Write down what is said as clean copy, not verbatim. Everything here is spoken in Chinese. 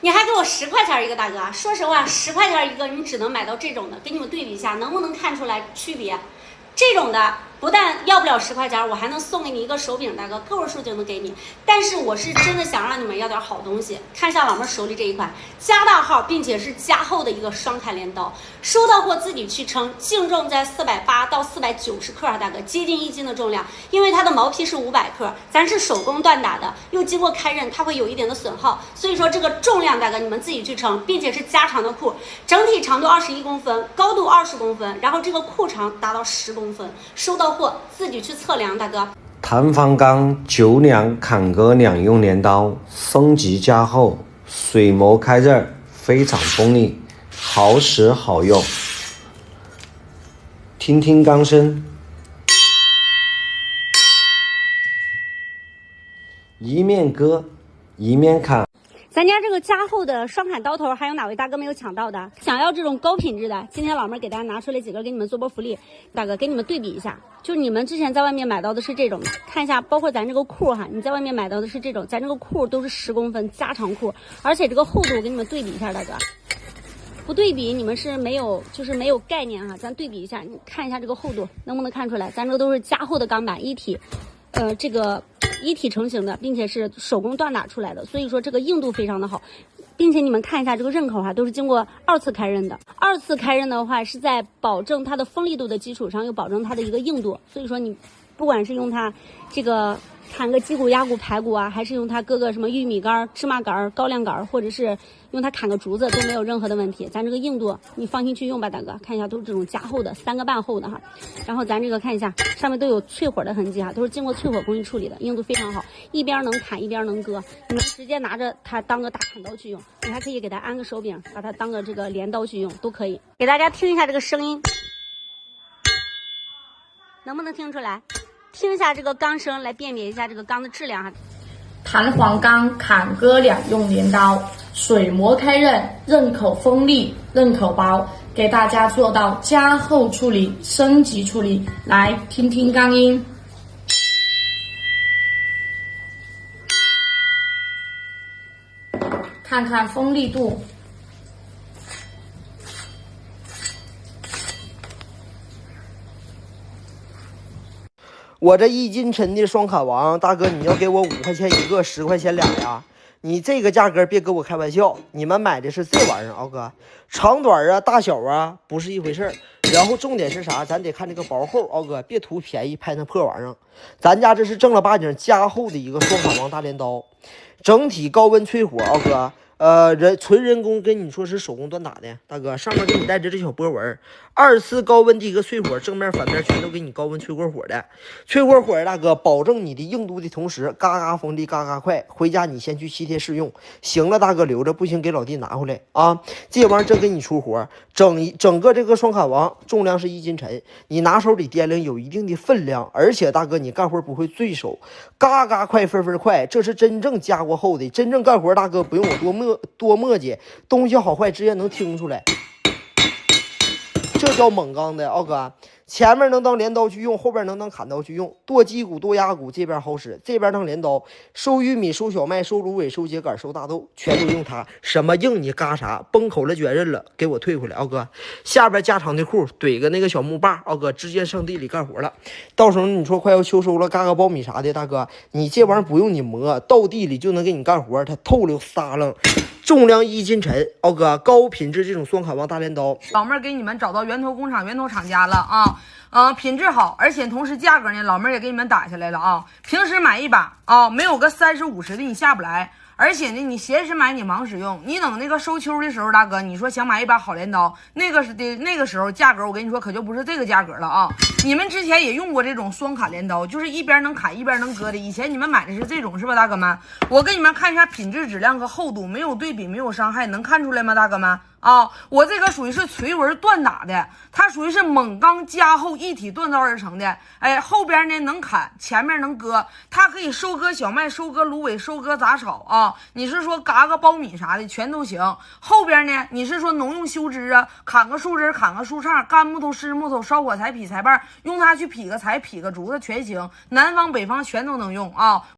你还给我10块钱一个，大哥，说实话，10块钱一个，你只能买到这种的，给你们对比一下，能不能看出来区别？这种的不但要不了10块钱，我还能送给你一个手柄，大哥，个位数就能给你。但是我是真的想让你们要点好东西，看一下老妹手里这一款加大号，并且是加厚的一个双砍镰刀，收到货自己去称，净重在480到490克啊，大哥，接近1斤的重量。因为它的毛坯是500克，咱是手工锻打的，又经过开刃，它会有一点的损耗，所以说这个重量，大哥你们自己去称，并且是加长的裤，整体长度21公分，高度20公分，然后这个裤长达到10公分，收到货自己去测量，大哥。弹簧钢9梁砍割两用镰刀，升级加厚，水磨开刃，非常锋利，好使好用。听听钢声，一面割一面砍。咱家这个加厚的双砍刀头，还有哪位大哥没有抢到的？想要这种高品质的，今天老妹给大家拿出来几个，给你们做波福利。大哥给你们对比一下，就你们之前在外面买到的是这种的，看一下，包括咱这个裤哈，你在外面买到的是这种，咱这个裤都是10公分加长裤，而且这个厚度我给你们对比一下，大哥。不对比你们是没有，就是没有概念哈。咱对比一下，你看一下这个厚度，能不能看出来？咱这个都是加厚的钢板一体，这个一体成型的，并且是手工锻打出来的，所以说这个硬度非常的好，并且你们看一下这个刃口哈，都是经过2次开刃的。2次开刃的话，是在保证它的锋利度的基础上，又保证它的一个硬度。所以说你不管是用它这个砍个鸡骨、鸭骨、排骨啊，还是用它割个什么玉米杆、芝麻杆、高粱杆，或者是用它砍个竹子，都没有任何的问题。咱这个硬度你放心去用吧，大哥，看一下都是这种加厚的3个半厚的哈。然后咱这个看一下，上面都有淬火的痕迹哈，都是经过淬火工艺处理的，硬度非常好，一边能砍一边能割，你们直接拿着它当个大砍刀去用，你还可以给它安个手柄，把它当个这个镰刀去用，都可以。给大家听一下这个声音，能不能听出来？听一下这个钢声来辨别一下这个钢的质量哈。弹簧钢砍割两用镰刀，水磨开刃，刃口锋利，刃口薄，给大家做到加厚处理、升级处理。来听听钢音，看看锋利度。我这1斤沉的双砍王，大哥，你要给我5块钱一个，10块钱俩呀？你这个价格别跟我开玩笑，你们买的是这玩意儿，敖哥，长短啊、大小啊不是一回事儿。然后重点是啥？咱得看这个薄厚，敖哥别图便宜拍那破玩意儿。咱家这是正儿八经加厚的一个双砍王大镰刀，整体高温淬火，敖哥。纯人工跟你说是手工锻打的，大哥，上面给你带着这小波纹，2次高温的一个淬火，正面反面全都给你高温淬过火的，淬过火，大哥，保证你的硬度的同时，嘎嘎锋利，嘎嘎快。回家你先去7天试用，行了，大哥留着，不行给老弟拿回来啊。这玩意儿真给你出活，整个这个双砍王重量是1斤沉，你拿手里掂量有一定的分量，而且大哥你干活不会坠手，嘎嘎快，分分快，这是真正加过厚的，真正干活，大哥不用我多磨叽，东西好坏直接能听出来，这叫猛钢的，敖哥。前面能当镰刀去用，后边能当砍刀去用，剁鸡骨、剁鸭骨，这边好使，这边当镰刀，收玉米、收小麦、收芦苇、收秸秆、收大豆，全都用它。什么硬你嘎啥，崩口了卷刃了，给我退回来，敖哥。下边加长的裤怼个那个小木把，敖哥直接上地里干活了。到时候你说快要秋收了，嘎嘎苞米啥的，大哥，你这玩意儿不用你磨，到地里就能给你干活，它透溜撒楞。重量1斤沉，敖哥，高品质这种双砍王大镰刀，老妹儿给你们找到源头工厂、源头厂家了啊，品质好，而且同时价格呢，老妹儿也给你们打下来了啊。平时买一把啊，没有个30、50的你下不来。而且呢，你闲时买你忙使用，你等那个收秋的时候，大哥，你说想买一把好镰刀，那个时候价格，我跟你说可就不是这个价格了啊！你们之前也用过这种双砍镰刀，就是一边能砍一边能割的。以前你们买的是这种是吧，大哥们？我给你们看一下品质、质量和厚度，没有对比，没有伤害，能看出来吗，大哥们？啊，我这个属于是垂纹锻打的，它属于是锰钢加厚一体锻造而成的。哎，后边呢能砍，前面能割，它可以收割小麦、收割芦苇、收割杂草啊。你是说嘎个苞米啥的全都行。后边呢，你是说农用修枝啊，砍个树枝、砍个树杈、干木头、湿木头、烧火柴、劈柴棒，用它去劈个柴、劈个竹子全行。南方北方全都能用啊。